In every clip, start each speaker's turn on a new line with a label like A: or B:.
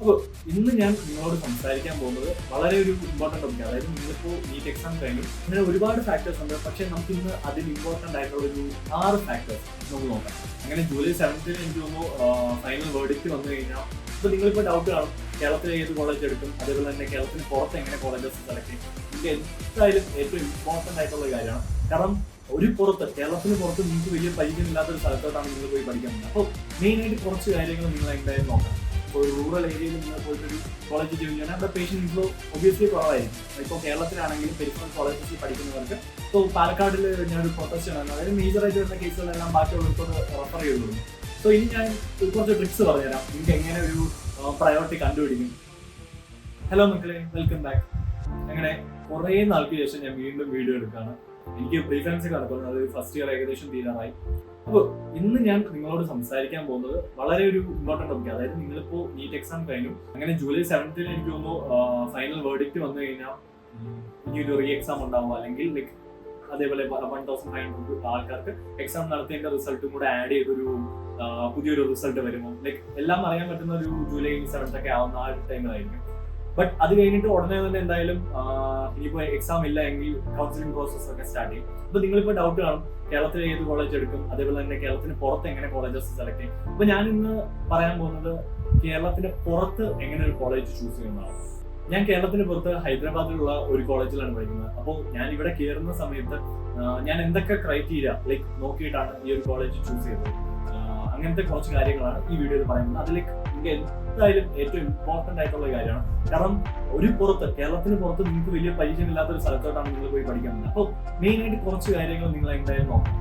A: അപ്പോൾ ഇന്ന് ഞാൻ നിങ്ങളോട് സംസാരിക്കാൻ പോകുന്നത് വളരെ ഒരു ഇമ്പോർട്ടൻ്റ് ടോപ്പിക്. അതായത് നിങ്ങളിപ്പോൾ നീറ്റ് എക്സാം കഴിഞ്ഞു, അങ്ങനെ ഒരുപാട് ഫാക്ടേഴ്സ് ഉണ്ട്. പക്ഷേ നമുക്ക് ഇന്ന് അതിൽ ഇമ്പോർട്ടൻ്റ് ആയിട്ടുള്ള ഒരു 6 ഫാക്ടേഴ്സ് നമുക്ക് നോക്കാം. അങ്ങനെ ജൂലൈ 7th എനിക്ക് തോന്നുന്നു ഫൈനൽ വേർഡിക്റ്റ് വന്നു കഴിഞ്ഞാൽ ഇപ്പോൾ നിങ്ങളിപ്പോൾ ഡൗട്ട് കാണും, കേരളത്തിലെ ഏത് കോളേജ് എടുക്കും, അതേപോലെ തന്നെ കേരളത്തിന് പുറത്ത് എങ്ങനെ കോളേജസ് സെലക്ട് ചെയ്യും. ഇത് എന്തായാലും ഏറ്റവും ഇമ്പോർട്ടൻ്റ് ആയിട്ടുള്ള കാര്യമാണ്. കാരണം കേരളത്തിന് പുറത്ത് നിങ്ങൾക്ക് വലിയ പരിചയമില്ലാത്തൊരു സ്ഥലത്തോട്ടാണ് നിങ്ങൾ പോയി പഠിക്കാൻ പറ്റുന്നത്. അപ്പോൾ മെയിനായിട്ട് കുറച്ച് കാര്യങ്ങൾ നിങ്ങൾ എന്തായാലും നോക്കാം. ഇപ്പോൾ റൂറൽ ഏരിയയിൽ നിങ്ങൾ പോയിട്ടൊരു കോളേജിൽ ജോയിൻ ചെയ്യണം, അവിടെ പേഷ്യൻ്റ് ഇൻഫ്ലോ ഒബ്വിയസ്ലി കുറവായിരിക്കും. ഇപ്പോൾ കേരളത്തിലാണെങ്കിലും പെരിഫറൽ കോളേജസിൽ പഠിക്കുന്നവർക്ക് ഇപ്പോൾ പാലക്കാടിൽ ഞാനൊരു പ്രൊട്ടസ്റ്റ് ആണ്, അതായത് മേജറായിട്ട് വരുന്ന കേസുകളെല്ലാം ബാക്കിയുള്ളവർക്കോട് റെഫർ ചെയ്തുള്ളൂ. സോ ഇനി ഞാൻ കുറച്ച് ട്രിക്സ് പറഞ്ഞുതരാം, നിങ്ങൾക്ക് എങ്ങനെ ഒരു പ്രയോറിറ്റി കണ്ടുപിടിക്കും. ഹലോ മക്കളെ, വെൽക്കം ബാക്ക്. അങ്ങനെ കുറേ നാൾക്ക് ശേഷം ഞാൻ വീണ്ടും വീഡിയോ എടുക്കുകയാണ്. എനിക്ക് പ്രീഫറൻസ് കണക്കുള്ളത്, അതായത് ഫസ്റ്റ് ഇയർ ഏകദേശം തീരാറായി. അപ്പോൾ ഇന്ന് ഞാൻ നിങ്ങളോട് സംസാരിക്കാൻ പോകുന്നത് വളരെ ഒരു ഇമ്പോർട്ടൻ്റ് ടോപ്പിക്. അതായത് നിങ്ങളിപ്പോൾ നീറ്റ് എക്സാം കഴിഞ്ഞു, അങ്ങനെ ജൂലൈ 7th എനിക്ക് തോന്നുന്നു ഫൈനൽ വേർഡിക്റ്റ് വന്നു കഴിഞ്ഞാൽ ഇനി ഒരു റീ എക്സാം ഉണ്ടാവും, അല്ലെങ്കിൽ ലൈക്ക് അതേപോലെ 1500 ആൾക്കാർക്ക് എക്സാം നടത്തിയതിന്റെ റിസൾട്ടും കൂടെ ആഡ് ചെയ്തൊരു പുതിയൊരു റിസൾട്ട് വരുമോ, ലൈക്ക് എല്ലാം അറിയാൻ പറ്റുന്ന ഒരു ജൂലൈ 7th ഒക്കെ ആവുന്ന ആ ടൈമിലായിരിക്കും. ബട്ട് അത് കഴിഞ്ഞിട്ട് ഉടനെ തന്നെ എന്തായാലും ഇനിയിപ്പോൾ എക്സാം ഇല്ല എങ്കിൽ കൗൺസിലിംഗ് പ്രോസസ് ഒക്കെ സ്റ്റാർട്ട് ചെയ്യും. അപ്പോൾ നിങ്ങളിപ്പോൾ ഡൗട്ട് കാണും, കേരളത്തിലെ ഏത് കോളേജ് എടുക്കും, അതേപോലെ തന്നെ കേരളത്തിന് പുറത്ത് എങ്ങനെ കോളേജസ് സെലക്ട് ചെയ്യും. അപ്പോൾ ഞാൻ ഇന്ന് പറയാൻ പോകുന്നത് കേരളത്തിന് പുറത്ത് എങ്ങനെ ഒരു കോളേജ് ചൂസ് ചെയ്യുന്നതാണ്. ഞാൻ കേരളത്തിന് പുറത്ത് ഹൈദരാബാദിലുള്ള ഒരു കോളേജിലാണ് പഠിക്കുന്നത്. അപ്പോൾ ഞാൻ ഇവിടെ കയറുന്ന സമയത്ത് ഞാൻ എന്തൊക്കെ ക്രൈറ്റീരിയ ലൈക്ക് നോക്കിയിട്ടാണ് ഈ ഒരു കോളേജ് ചൂസ് ചെയ്തത്, അങ്ങനത്തെ കുറച്ച് കാര്യങ്ങളാണ് ഈ വീഡിയോയിൽ പറയുന്നത്. അതിലേക്ക് നിങ്ങൾക്ക് എന്തായാലും ഏറ്റവും ഇമ്പോർട്ടൻ്റ് ആയിട്ടുള്ള കാര്യമാണ്. കാരണം കേരളത്തിന് പുറത്ത് നിങ്ങൾക്ക് വലിയ പരിചയമില്ലാത്തൊരു സ്ഥലത്തോട്ടാണ് നിങ്ങൾ പോയി പഠിക്കാൻ പറ്റുന്നത്. അപ്പോൾ മെയിനായിട്ട് കുറച്ച് കാര്യങ്ങൾ നിങ്ങൾ എന്തായാലും നോക്കണം.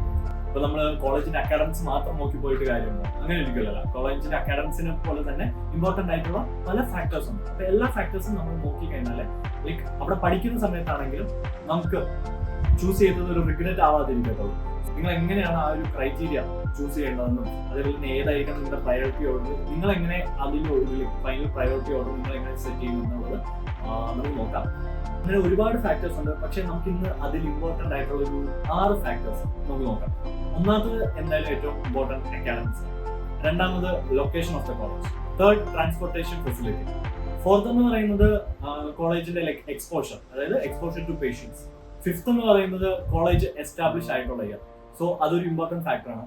A: ഇപ്പോൾ നമ്മൾ കോളേജിന്റെ അക്കാഡമിക്സ് മാത്രം നോക്കി പോയിട്ട് കാര്യമുണ്ടോ, അങ്ങനെ ഒരിക്കലല്ല. കോളേജിന്റെ അക്കാഡമിക്സിനെ പോലെ തന്നെ ഇമ്പോർട്ടൻ്റ് ആയിട്ടുള്ള പല ഫാക്ടേഴ്സ് ഉണ്ട്. അപ്പോൾ എല്ലാ ഫാക്ടേഴ്സും നമ്മൾ നോക്കി കഴിഞ്ഞാൽ ലൈക്ക് അവിടെ പഠിക്കുന്ന സമയത്താണെങ്കിലും നമുക്ക് ചൂസ് ചെയ്തത് ഒരു റിഗ്രറ്റ് ആവാതിരിക്കത്തുള്ളൂ. നിങ്ങൾ എങ്ങനെയാണ് ആ ഒരു ക്രൈറ്റീരിയ ചൂസ് ചെയ്യേണ്ടതെന്നും അതേപോലെ തന്നെ ഏതായിരിക്കണം നിങ്ങളുടെ പ്രയോറിറ്റി ഓർഡർ, നിങ്ങൾ എങ്ങനെ അതിലൊരു ഫൈനൽ പ്രയോറിറ്റി ഓർഡർ നിങ്ങൾ എങ്ങനെ സെറ്റ് ചെയ്യുമെന്നുള്ളത് നമുക്ക് നോക്കാം. അങ്ങനെ ഒരുപാട് ഫാക്ടേഴ്സ് ഉണ്ട്, പക്ഷെ നമുക്ക് ഇന്ന് അതിൽ ഇമ്പോർട്ടൻ്റ് ആയിട്ടുള്ള ഒരു 6 ഫാക്ടേഴ്സ് നമുക്ക് നോക്കാം. ഒന്നാമത് എന്തായാലും ഏറ്റവും ഇമ്പോർട്ടൻറ്റ് അക്കാഡമിക്സ്, രണ്ടാമത് location of the college, third transportation facility, fourth എന്ന് പറയുന്നത് കോളേജിന്റെ ലൈക്ക് എക്സ്പോഷർ, അതായത് എക്സ്പോഷർ ടു പേഷ്യൻസ്, ഫിഫ്ത്ത് എന്ന് പറയുന്നത് കോളേജ് എസ്റ്റാബ്ലിഷ് ആയിട്ടുള്ള ഇയർ, സോ അതൊരു ഇമ്പോർട്ടൻറ്റ് ഫാക്ടറാണ്.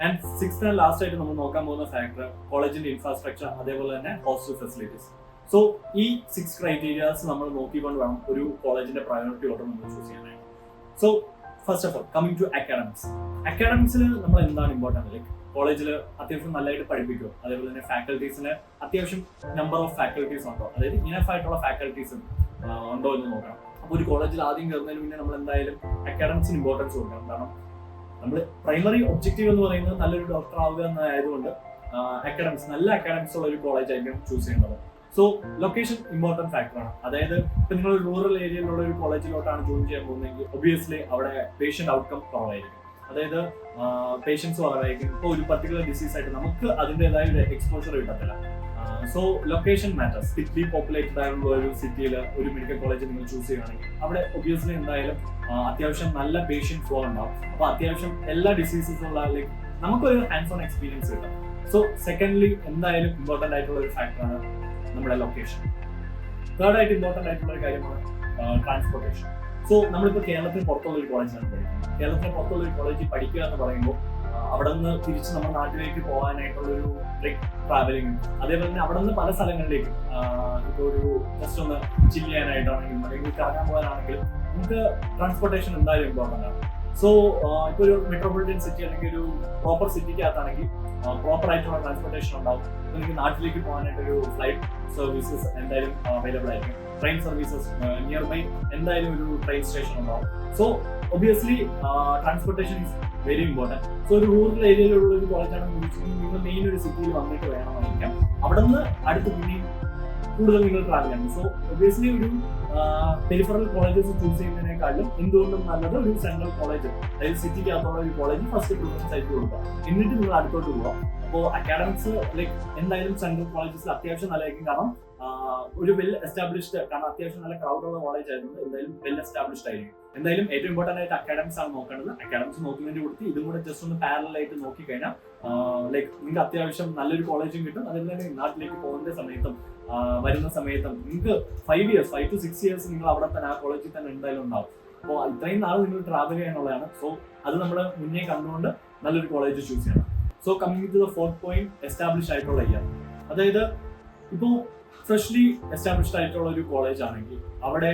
A: ആൻഡ് സിക്സ്ത് ആൻഡ് ലാസ്റ്റ് ആയിട്ട് നമ്മൾ നോക്കാൻ പോകുന്ന ഫാക്ടർ കോളേജിന്റെ ഇൻഫ്രാസ്ട്രക്ചർ, അതേപോലെ തന്നെ ഹോസ്റ്റൽ ഫെസിലിറ്റീസ്. സോ ഈ 6 ക്രൈറ്റീരിയാസ് നമ്മൾ നോക്കിക്കൊണ്ട് വേണം ഒരു കോളേജിന്റെ പ്രയോറിറ്റി ഓർഡർ നമ്മൾ ചൂസ് ചെയ്യാനായിട്ട്. So first of all coming to അക്കാഡമിക്സിൽ നമ്മൾ എന്താണ് ഇമ്പോർട്ടൻറ്റ്, ലൈക്ക് കോളേജിൽ അത്യാവശ്യം നല്ലതായിട്ട് പഠിപ്പിക്കുമോ, അതേപോലെ തന്നെ ഫാക്കൽറ്റീസിന് അത്യാവശ്യം നമ്പർ ഓഫ് ഫാക്കൽറ്റീസ് ഉണ്ടോ, അതായത് ഇനഫ് ആയിട്ടുള്ള ഫാക്കൽറ്റീസ് ഉണ്ടോ എന്ന് നോക്കണം. അപ്പോൾ ഒരു കോളേജിൽ ആദ്യം കയറുന്നതിന് മുന്നേ നമ്മൾ എന്തായാലും അക്കാഡമിക്സിന് ഇമ്പോർട്ടൻസ് കൊടുക്കണം. കാരണം നമ്മൾ പ്രൈമറി ഒബ്ജക്റ്റീവ് എന്ന് പറയുന്നത് നല്ലൊരു ഡോക്ടർ ആവുക എന്നതായതുകൊണ്ട് നല്ല അക്കാഡമിക്സ് ഉള്ള ഒരു കോളേജ് ആയിരിക്കും ചൂസ് ചെയ്യുന്നത്. സോ ലൊക്കേഷൻ ഇമ്പോർട്ടൻറ്റ് ഫാക്ടറാണ്. അതായത് ഇപ്പം നിങ്ങൾ റൂറൽ ഏരിയയിലുള്ള ഒരു കോളേജിലോട്ടാണ് ജോയിൻ ചെയ്യാൻ പോകുന്നതെങ്കിൽ ഒബ്വിയസ്ലി അവിടെ പേഷ്യൻ്റ് ഔട്ട്കം കുറവായിരിക്കും, അതായത് പേഷ്യൻസ് കുറവായിരിക്കും. ഇപ്പോൾ ഒരു പർട്ടിക്കുലർ ഡിസീസ് ആയിട്ട് നമുക്ക് അതിൻ്റെതായ ഒരു എക്സ്പോഷർ കിട്ടത്തില്ല. So location matters. Thickly populated ആയിട്ടുള്ള ഒരു സിറ്റിയിൽ ഒരു മെഡിക്കൽ കോളേജ് നിങ്ങൾ ചൂസ് ചെയ്യുകയാണെങ്കിൽ അവിടെ ഒബ്വിയസ്ലി എന്തായാലും അത്യാവശ്യം നല്ല പേഷ്യൻ്റ് ഫ്ലോ ഉണ്ടാവും. അപ്പോൾ അത്യാവശ്യം എല്ലാ ഡിസീസസുള്ള ലൈക്ക് നമുക്കൊരു ഹാൻഡ്സ് ഓൺ എക്സ്പീരിയൻസ് കിട്ടും. സോ സെക്കൻഡ്ലി എന്തായാലും ഇമ്പോർട്ടൻ്റ് ആയിട്ടുള്ള ഒരു ഫാക്ടറാണ് നമ്മുടെ ലൊക്കേഷൻ. തേർഡ് ആയിട്ട് ഇമ്പോർട്ടൻ്റ് ആയിട്ടുള്ള ഒരു കാര്യമാണ് ട്രാൻസ്പോർട്ടേഷൻ. സോ നമ്മളിപ്പോൾ കേരളത്തിന് പുറത്തുള്ള ഒരു കോളേജിലാണ് പഠിക്കുന്നത്. കേരളത്തിന് പുറത്തുള്ള ഒരു കോളേജിൽ പഠിക്കുക എന്ന് പറയുമ്പോൾ അവിടെ നിന്ന് തിരിച്ച് നമ്മുടെ നാട്ടിലേക്ക് പോകാനായിട്ടുള്ളൊരു ലൈക്ക് ട്രാവലിംഗ്, അതേപോലെ തന്നെ അവിടെ നിന്ന് പല സ്ഥലങ്ങളിലേക്കും ഇപ്പോൾ ഒരു ജസ്റ്റ് ഒന്ന് ചില്ല് ചെയ്യാനായിട്ടാണെങ്കിലും അല്ലെങ്കിൽ കറങ്ങാൻ പോകാനാണെങ്കിലും നമുക്ക് ട്രാൻസ്പോർട്ടേഷൻ എന്തായാലും ഇമ്പോർട്ടൻ്റ് ആണ്. സോ ഇപ്പോൾ ഒരു മെട്രോപൊളിറ്റൻ സിറ്റി അല്ലെങ്കിൽ ഒരു പ്രോപ്പർ സിറ്റിക്കകത്താണെങ്കിൽ പ്രോപ്പർ ആയിട്ടുള്ള ട്രാൻസ്പോർട്ടേഷൻ ഉണ്ടാവും. നിങ്ങൾക്ക് നാട്ടിലേക്ക് പോകാനായിട്ടൊരു ഫ്ലൈറ്റ് സർവീസസ് എന്തായാലും അവൈലബിൾ ആയിരിക്കും. ട്രെയിൻ സർവീസസ് നിയർ ബൈ എന്തായാലും ഒരു ട്രെയിൻ സ്റ്റേഷൻ ഉണ്ടാവും. So obviously transportation is very important. So ഒരു റൂറൽ ഏരിയയിലുള്ള ഒരു കോളേജാണെന്ന് ചോദിച്ചിട്ടുണ്ടെങ്കിൽ നിങ്ങൾ മെയിൻ ഒരു സിറ്റിയിൽ വന്നിട്ട് വേണമായിരിക്കാം അവിടെ നിന്ന് അടുത്ത് പിന്നെയും കൂടുതൽ നിങ്ങൾ ട്രാവൽ ചെയ്യണം. സോ ഒബ്വിയസ്ലി ഒരു പെരിഫറൽ കോളേജസ് ചൂസ് ചെയ്യുന്നതിനേക്കാളും എന്തുകൊണ്ടും നല്ലത് ഒരു സെൻട്രൽ കോളേജ്, അതായത് സിറ്റിക്കകത്തുള്ള ഒരു കോളേജ് ഫസ്റ്റ് പ്രിഫറൻസ് ആയിട്ട് കൊടുക്കുക, എന്നിട്ട് നിങ്ങൾ അടുത്തോട്ട് പോകാം. അപ്പോൾ അക്കാഡമിക്സ് ലൈക്ക് എന്തായാലും സെൻട്രൽ കോളേജസിൽ അത്യാവശ്യം നല്ലതായിരിക്കും. കാരണം ഒരു വെൽ എസ്റ്റാബ്ലിഷ്ഡ്, കാരണം അത്യാവശ്യം നല്ല ക്രൗഡുള്ള കോളേജ് ആയിരുന്നു, എന്തായാലും വെൽ എസ്റ്റാബ്ലിഷ്ഡ് ആയിരിക്കും. എന്തായാലും ഏറ്റവും ഇമ്പോർട്ടന്റ് ആയിട്ട് അക്കാഡമിക്സ് ആണ് നോക്കേണ്ടത്. അക്കാഡമിക്സ് നോക്കുന്നതിന്റെ കൂടി ഇതും കൂടെ ജസ്റ്റ് ഒന്ന് പാരലൽ ആയിട്ട് നോക്കിക്കഴിഞ്ഞാൽ ലൈക്ക് നിങ്ങൾക്ക് അത്യാവശ്യം നല്ലൊരു കോളേജും കിട്ടും. അതുപോലെ തന്നെ നാട്ടിലേക്ക് പോകുന്ന സമയത്തും വരുന്ന സമയത്തും നിങ്ങൾക്ക് 5 to 6 years നിങ്ങൾ അവിടെ തന്നെ ആ കോളേജിൽ തന്നെ എന്തായാലും ഉണ്ടാവും. അപ്പോൾ ഇത്രയും നാൾ നിങ്ങൾ ട്രാവൽ ചെയ്യാനുള്ളതാണ്. സോ അത് നമ്മൾ മുന്നേ കണ്ടുകൊണ്ട് നല്ലൊരു കോളേജ് ചൂസ് ചെയ്യണം. So coming to the 4th point, establish ആയിട്ടുള്ള ഇയർ. അതായത് ഇപ്പോൾ ഫ്രഷ്ലി എസ്റ്റാബ്ലിഷ്ഡ് ആയിട്ടുള്ള ഒരു കോളേജ് ആണെങ്കിൽ അവിടെ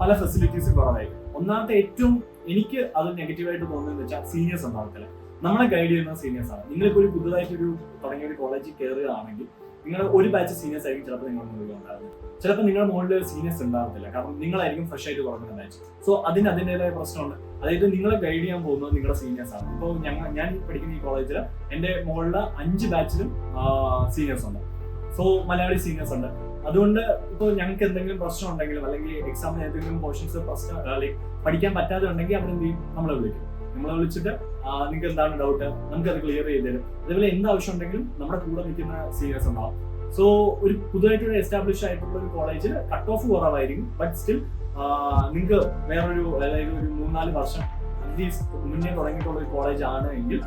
A: പല ഫെസിലിറ്റീസും കുറവായിരിക്കും. ഒന്നാമത്തെ ഏറ്റവും എനിക്ക് അത് നെഗറ്റീവായിട്ട് തോന്നുന്നത് വെച്ചാൽ സീനിയേഴ്സ് ഉണ്ടാവത്തില്ല. നമ്മളെ ഗൈഡ് ചെയ്യുന്ന സീനിയേഴ്സ് ആണ്. നിങ്ങളിപ്പോൾ ഒരു പുതുതായിട്ടൊരു തുടങ്ങിയ ഒരു കോളേജിൽ കയറുകയാണെങ്കിൽ നിങ്ങൾ ഒരു ബാച്ച് സീനിയേഴ്സ് ആയിരിക്കും ചിലപ്പോൾ നിങ്ങളുടെ മുകളിൽ ഉണ്ടാകുന്നത്. ചിലപ്പോൾ നിങ്ങളുടെ മുകളിൽ സീനിയേഴ്സ് ഉണ്ടാകത്തില്ല, കാരണം നിങ്ങളായിരിക്കും ഫ്രഷ് ആയിട്ട് തുടങ്ങുന്ന ബാച്ച്. സോ അതിൻ്റെതായ പ്രശ്നമുണ്ട്. അതായത് നിങ്ങളെ ഗൈഡ് ചെയ്യാൻ പോകുന്നത് നിങ്ങളുടെ സീനിയേഴ്സ് ആണ്. ഇപ്പോൾ ഞാൻ പഠിക്കുന്ന ഈ കോളേജിൽ എൻ്റെ മുകളിലെ 5 ബാച്ചിലും സീനിയേഴ്സ് ഉണ്ട്. സോ മലയാളി സീനിയേഴ്സ് ഉണ്ട്. അതുകൊണ്ട് ഇപ്പോൾ ഞങ്ങൾക്ക് എന്തെങ്കിലും പ്രശ്നം ഉണ്ടെങ്കിലും അല്ലെങ്കിൽ എക്സാമിന് ഏതെങ്കിലും പോർഷൻസ് പ്രശ്നം ലൈക്ക് പഠിക്കാൻ പറ്റാതെ ഉണ്ടെങ്കിൽ അവർ എന്ത് ചെയ്യും, നമ്മളെ വിളിച്ചിട്ട് നിങ്ങൾക്ക് എന്താണ് ഡൗട്ട്, നമുക്കത് ക്ലിയർ ചെയ്ത് തരും. അതേപോലെ എന്ത് ആവശ്യം ഉണ്ടെങ്കിലും നമ്മുടെ കൂടെ നിൽക്കുന്ന സീനിയേഴ്സ് ഉണ്ടാവും. സോ ഒരു പുതുതായിട്ട് എസ്റ്റാബ്ലിഷ് ആയിട്ടുള്ള ഒരു കോളേജിൽ കട്ട് ഓഫ് കുറവായിരിക്കും. ബട്ട് സ്റ്റിൽ നിങ്ങൾക്ക് വേറൊരു അതായത് ഒരു 3-4 വർഷം അറ്റ്ലീസ്റ്റ് മുന്നേ തുടങ്ങിയിട്ടുള്ള ഒരു കോളേജ് ആണ് എങ്കിൽ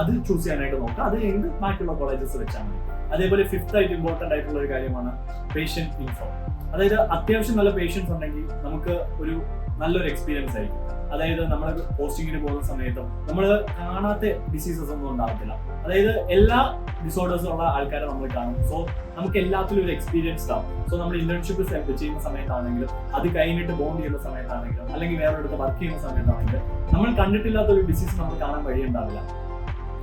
A: അത് ചൂസ് ചെയ്യാനായിട്ട് നോക്കുക. അത് കഴിഞ്ഞ് ബാക്കിയുള്ള കോളേജസ് വെച്ചാൽ മതി. അതേപോലെ 5th ആയിട്ട് ഇമ്പോർട്ടന്റ് ആയിട്ടുള്ള ഒരു കാര്യമാണ് പേഷ്യന്റ് ഇൻഫോ. അതായത് അത്യാവശ്യം നല്ല പേഷ്യൻസ് ഉണ്ടെങ്കിൽ നമുക്ക് ഒരു നല്ലൊരു എക്സ്പീരിയൻസ് ആയിരിക്കും. അതായത് നമ്മൾ പോസ്റ്റിങ്ങിന് പോകുന്ന സമയത്തും നമ്മൾ കാണാത്ത ഡിസീസസ് ഒന്നും ഉണ്ടാകത്തില്ല. അതായത് എല്ലാ ഡിസോർഡേഴ്സും ഉള്ള ആൾക്കാരെ നമ്മൾ കാണും. സോ നമുക്ക് എല്ലാത്തിലും ഒരു എക്സ്പീരിയൻസ് ആവും. സോ നമ്മൾ ഇന്റേൺഷിപ്പ് ചെയ്യുന്ന സമയത്താണെങ്കിലും അത് കഴിഞ്ഞിട്ട് ബോണ്ട് ചെയ്യുന്ന സമയത്താണെങ്കിലും അല്ലെങ്കിൽ വേറൊരിടത്ത് വർക്ക് ചെയ്യുന്ന സമയത്താണെങ്കിലും നമ്മൾ കണ്ടിട്ടില്ലാത്ത ഒരു ഡിസീസ് നമുക്ക് കാണാൻ വഴിയുണ്ടാവില്ല.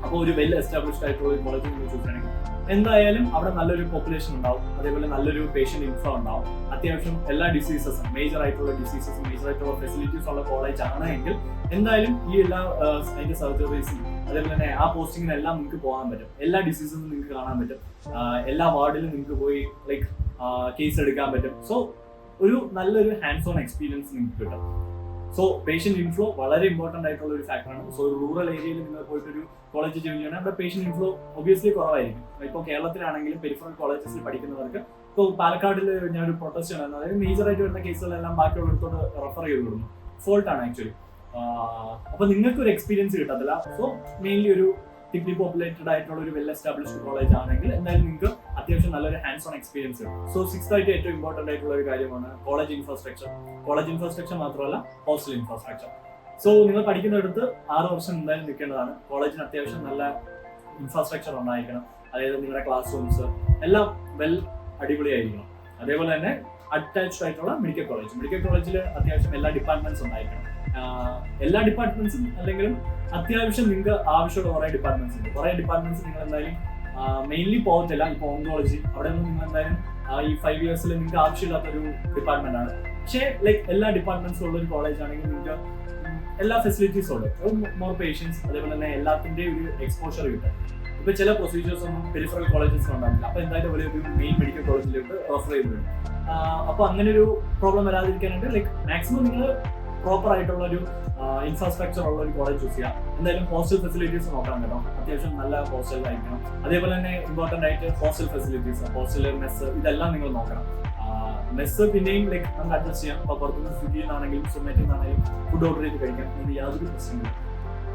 A: അപ്പോൾ ഒരു വെൽ എസ്റ്റാബ്ലിഷ്ഡ് ആയിട്ടുള്ള ഒരു കോളേജ് നിങ്ങൾ ചൂസ് ചെയ്യണമെങ്കിൽ എന്തായാലും അവിടെ നല്ലൊരു പോപ്പുലേഷൻ ഉണ്ടാവും. അതേപോലെ നല്ലൊരു പേഷ്യന്റ് ഇൻഫ്ലോ ഉണ്ടാവും. അത്യാവശ്യം എല്ലാ ഡിസീസസും മേജർ ആയിട്ടുള്ള ഫെസിലിറ്റീസ് ഉള്ള കോളേജ് ആണ് എങ്കിൽ എന്തായാലും ഈ എല്ലാ അതിന്റെ സർജറീസും അതേപോലെ തന്നെ ആ പോസ്റ്റിങ്ങിനെല്ലാം നിങ്ങൾക്ക് പോകാൻ പറ്റും. എല്ലാ ഡിസീസസും നിങ്ങൾക്ക് കാണാൻ പറ്റും. എല്ലാ വാർഡിലും നിങ്ങൾക്ക് പോയി ലൈക്ക് കേസ് എടുക്കാൻ പറ്റും. സോ ഒരു നല്ലൊരു ഹാൻഡ്സ് ഓൺ എക്സ്പീരിയൻസ് നിങ്ങൾക്ക് കിട്ടും. സോ പേഷ്യന്റ് ഇൻഫ്ലോ വളരെ ഇമ്പോർട്ടന്റ് ആയിട്ടുള്ള ഒരു ഫാക്ടറാണ്. സോ റൂറൽ ഏരിയയിൽ നിങ്ങൾ പോയിട്ടൊരു കോളേജ് ജോയിൻ ചെയ്യണം. അവിടെ പേഷ്യന്റ് ഇൻഫ്ലോ ഒബിയസ്ലി കുറവായിരിക്കും. ഇപ്പോൾ കേരളത്തിലാണെങ്കിലും പെരിഫറൽ കോളേജസിൽ പഠിക്കുന്നവർക്ക് ഇപ്പോൾ പാലക്കാടിൽ ഞാനൊരു പ്രൊട്ടസ്റ്റ് ഉണ്ടായിരുന്നു. അതായത് മേജർ ആയിട്ട് വരുന്ന കേസുകളെല്ലാം ബാക്കിയുള്ളിടത്തോട് റെഫർ ചെയ്ത് വിടുന്നു. ഫോൾട്ടാണ് ആക്ച്വലി. അപ്പോൾ നിങ്ങൾക്ക് ഒരു എക്സ്പീരിയൻസ് കിട്ടത്തില്ല. സോ മെയിൻലി ഒരു തിക്ലി പോപ്പുലേറ്റഡ് ആയിട്ടുള്ള ഒരു വെൽ എസ്റ്റാബ്ലിഷ്ഡ് കോളേജ് ആണെങ്കിൽ എന്തായാലും നിങ്ങൾക്ക് അത്യാവശ്യം നല്ലൊരു ഹാൻഡ്സ് ഓൺ എക്സ്പീരിയൻസ് കിട്ടും. സോ 6th ആയിട്ട് ഏറ്റവും ഇമ്പോർട്ടന്റ് ആയിട്ടുള്ള ഒരു കാര്യമാണ് കോളേജ് ഇൻഫ്രാസ്ട്രക്ചർ. കോളേജ് ഇൻഫ്രാസ്ട്രക്ചർ മാത്രമല്ല ഹോസ്റ്റൽ ഇൻഫ്രാസ്ട്രക്ചർ. സോ നിങ്ങൾ പഠിക്കുന്നിടത്ത് 6 വർഷം എന്തായാലും നിൽക്കേണ്ടതാണ്. കോളേജിന് അത്യാവശ്യം നല്ല ഇൻഫ്രാസ്ട്രക്ചർ ഉണ്ടായിരിക്കണം. അതായത് നിങ്ങളുടെ ക്ലാസ് റൂംസ് എല്ലാം വെൽ അടിപൊളിയായിരിക്കണം. അതേപോലെ തന്നെ അറ്റാച്ച്ഡ് ആയിട്ടുള്ള മെഡിക്കൽ കോളേജിൽ അത്യാവശ്യം എല്ലാ ഡിപ്പാർട്ട്മെന്റ്സും ഉണ്ടായിരിക്കണം. എല്ലാ ഡിപ്പാർട്ട്മെന്റ്സും അല്ലെങ്കിലും അത്യാവശ്യം നിങ്ങൾക്ക് ആവശ്യമുള്ള കുറേ ഡിപ്പാർട്ട്മെന്റ്സ് ഉണ്ട്. കുറേ ഡിപ്പാർട്ട്മെന്റ്സ് നിങ്ങൾ എന്തായാലും മെയിൻലി പോകത്തില്ല. ഇപ്പോൾ ഓങ്കോളജി അവിടെ ഒന്നും നിങ്ങൾ എന്തായാലും ഈ 5 years നിങ്ങൾക്ക് ആവശ്യമില്ലാത്തൊരു ഡിപ്പാർട്ട്മെന്റ് ആണ്. പക്ഷേ ലൈക്ക് എല്ലാ ഡിപ്പാർട്ട്മെന്റ്സും ഉള്ള ഒരു കോളേജ് ആണെങ്കിൽ നിങ്ങൾക്ക് എല്ലാ ഫെസിലിറ്റീസും ഉണ്ട്. മോർ പേഷ്യൻസ് അതേപോലെ തന്നെ എല്ലാത്തിൻ്റെയും ഒരു എക്സ്പോഷർ കിട്ടും. ഇപ്പൊ ചില പ്രൊസീജിയേഴ്സ് ഒന്നും പെരിഫറൽ കോളേജസ് ഉണ്ടാവില്ല. അപ്പൊ എന്തായാലും ഒരു മെയിൻ മെഡിക്കൽ കോളേജിലോട്ട് റെഫർ ചെയ്ത് വരും. അപ്പൊ അങ്ങനെ ഒരു പ്രോബ്ലം വരാതിരിക്കാനായിട്ട് ലൈക്ക് മാക്സിമം നിങ്ങൾ പ്രോപ്പർ ആയിട്ടുള്ള ഒരു ഇൻഫ്രാസ്ട്രക്ചർ ഉള്ള ഒരു കോളേജ് ചൂസ് ചെയ്യാം. എന്തായാലും ഹോസ്റ്റൽ ഫെസിലിറ്റീസ് നോക്കണം കേട്ടോ. അത്യാവശ്യം നല്ല ഹോസ്റ്റൽ ആയിരിക്കണം. അതേപോലെ തന്നെ ഇമ്പോർട്ടന്റ് ആയിട്ട് ഹോസ്റ്റൽ ഫെസിലിറ്റീസ്, ഹോസ്റ്റൽ മെസ്സ് ഇതെല്ലാം നിങ്ങൾ നോക്കണം. മെസ്സ് പിന്നെയും ലൈക്ക് നമുക്ക് അഡ്ജസ്റ്റ് ചെയ്യാം. അപ്പോൾ പുറത്തുനിന്ന് സ്വിഗ്ഗിയിൽ നിന്നാണെങ്കിലും സൊമാറ്റോയിൽ നിന്നാണെങ്കിലും ഫുഡ് ഓർഡർ ചെയ്ത് കഴിക്കാം. ഇതിന് യാതൊരു പ്രശ്നമില്ല.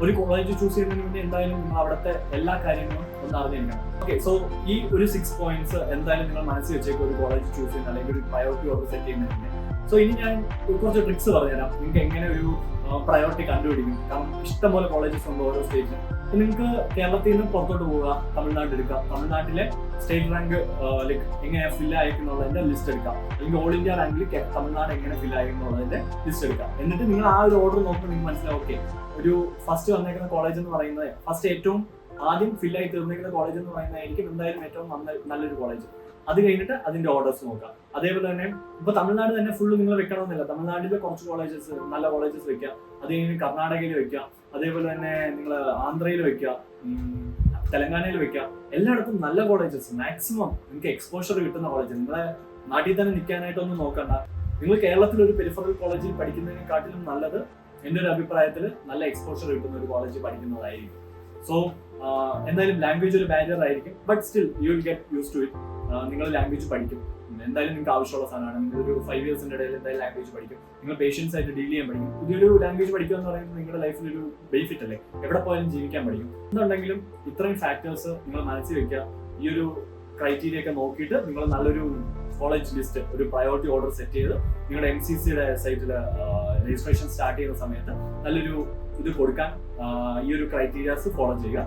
A: ഒരു കോളേജ് ചൂസ് ചെയ്യുന്നതിന് മുന്നേ എന്തായാലും നിങ്ങൾ അവിടുത്തെ എല്ലാ കാര്യങ്ങളും ഒന്ന് അറിഞ്ഞിരിക്കണം. ഓക്കെ, സോ ഈ ഒരു 6 points എന്തായാലും നിങ്ങൾ മനസ്സിൽ വെച്ചേക്കും ഒരു കോളേജ് ചൂസ് ചെയ്യുന്ന അല്ലെങ്കിൽ ഒരു പ്രയോറിറ്റി ഓർഡർ സെറ്റ് ചെയ്യുന്നതിന്. സോ ഇനി ഞാൻ കുറച്ച് ട്രിക്സ് പറഞ്ഞുതരാം നിങ്ങൾക്ക് എങ്ങനെ ഒരു പ്രയോറിറ്റി കണ്ടുപിടിക്കും. കാരണം ഇഷ്ടംപോലെ കോളേജസ് ഉണ്ട് ഓരോ സ്റ്റേറ്റിലും. അപ്പോൾ നിങ്ങൾക്ക് കേരളത്തിൽ നിന്ന് പുറത്തോട്ട് പോവുക, തമിഴ്നാട് എടുക്കാം. തമിഴ്നാട്ടിലെ സ്റ്റേറ്റ് റാങ്ക് ലൈക്ക് എങ്ങനെ ഫില്ല് ആയിരിക്കുന്നുള്ളതിന്റെ ലിസ്റ്റ് എടുക്കാം. അല്ലെങ്കിൽ ഓൾ ഇന്ത്യ റാങ്കിൽ തമിഴ്നാട് എങ്ങനെ ഫില്ല് ആയിരിക്കുന്നുള്ളതിന്റെ ലിസ്റ്റ് എടുക്കാം. എന്നിട്ട് നിങ്ങൾ ആ ഒരു ഓർഡർ നോക്കുമ്പോൾ നിങ്ങൾക്ക് മനസ്സിലാവും ഓക്കെ ഒരു ഫസ്റ്റ് വന്നേക്കുന്ന കോളേജ് എന്ന് പറയുന്നത് ഫസ്റ്റ് ഏറ്റവും ആദ്യം ഫില്ലായി തീർന്നിരിക്കുന്ന കോളേജ് എന്ന് പറയുന്നതായിരിക്കും എന്തായാലും ഏറ്റവും നല്ലൊരു കോളേജ്. അത് കഴിഞ്ഞിട്ട് അതിന്റെ ഓർഡേഴ്സ് നോക്കാം. അതേപോലെ തന്നെ ഇപ്പൊ തമിഴ്നാട് തന്നെ ഫുള്ള് നിങ്ങൾ വെക്കണമെന്നില്ല. തമിഴ്നാട്ടിലെ കുറച്ച് കോളേജസ് നല്ല കോളേജസ് വെക്കുക. അത് കഴിഞ്ഞ് കർണാടകയിൽ വെക്കുക. അതേപോലെ തന്നെ നിങ്ങൾ ആന്ധ്രയിൽ വെക്കുക, തെലങ്കാനയിൽ വെക്കുക. എല്ലായിടത്തും നല്ല കോളേജസ് മാക്സിമം നിങ്ങൾക്ക് എക്സ്പോഷർ കിട്ടുന്ന കോളേജ്. നിങ്ങളെ നാട്ടിൽ തന്നെ നിൽക്കാനായിട്ടൊന്നും നോക്കണ്ട. നിങ്ങൾ കേരളത്തിൽ ഒരു പെരിഫറൽ കോളേജിൽ പഠിക്കുന്നതിനെക്കാട്ടിലും നല്ലത് എൻ്റെ ഒരു അഭിപ്രായത്തിൽ നല്ല എക്സ്പോഷർ കിട്ടുന്ന ഒരു കോളേജ് പഠിക്കുന്നതായിരിക്കും. സോ എന്തായാലും ലാംഗ്വേജ് ഒരു ബാരിയർ ആയിരിക്കും, but still you will get use to it. നിങ്ങൾ ലാംഗ്വേജ് പഠിക്കും, എന്തായാലും നിങ്ങൾക്ക് ആവശ്യമുള്ള സാധനമാണ്. നിങ്ങളൊരു 5 ഇയേഴ്സിന്റെ ഇടയിൽ എന്തായാലും ലാംഗ്വേജ് പഠിക്കും, നിങ്ങൾ പേഷ്യൻസ് ആയിട്ട് ഡീൽ ചെയ്യാൻ പഠിക്കും. പുതിയൊരു ലാംഗ്വേജ് പഠിക്കുക എന്ന് പറയുന്നത് നിങ്ങളുടെ ലൈഫിൽ ഒരു ബെനിഫിറ്റ് അല്ലേ, എവിടെ പോയാലും ജീവിക്കാൻ പഠിക്കും. എന്നുണ്ടെങ്കിലും ഇത്രയും ഫാക്ടേഴ്സ് നിങ്ങൾ മനസ്സിൽ വെക്കുക. ഈ ഒരു ക്രൈറ്റീരിയ ഒക്കെ നോക്കിയിട്ട് നിങ്ങൾ നല്ലൊരു കോളേജ് ലിസ്റ്റ്, ഒരു പ്രയോറിറ്റി ഓർഡർ സെറ്റ് ചെയ്ത് നിങ്ങളുടെ MCCയുടെ സൈറ്റിൽ രജിസ്ട്രേഷൻ സ്റ്റാർട്ട് ചെയ്യുന്ന സമയത്ത് നല്ലൊരു ഇത് കൊടുക്കാൻ ഈ ഒരു ക്രൈറ്റീരിയാസ് ഫോളോ ചെയ്യുക.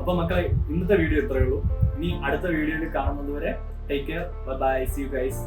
A: അപ്പൊ മക്കളെ, ഇന്നത്തെ വീഡിയോ ഇത്രയേ ഉള്ളൂ. ഇനി അടുത്ത വീഡിയോയിൽ കാണുന്നത് വരെ take care, bye, see you guys.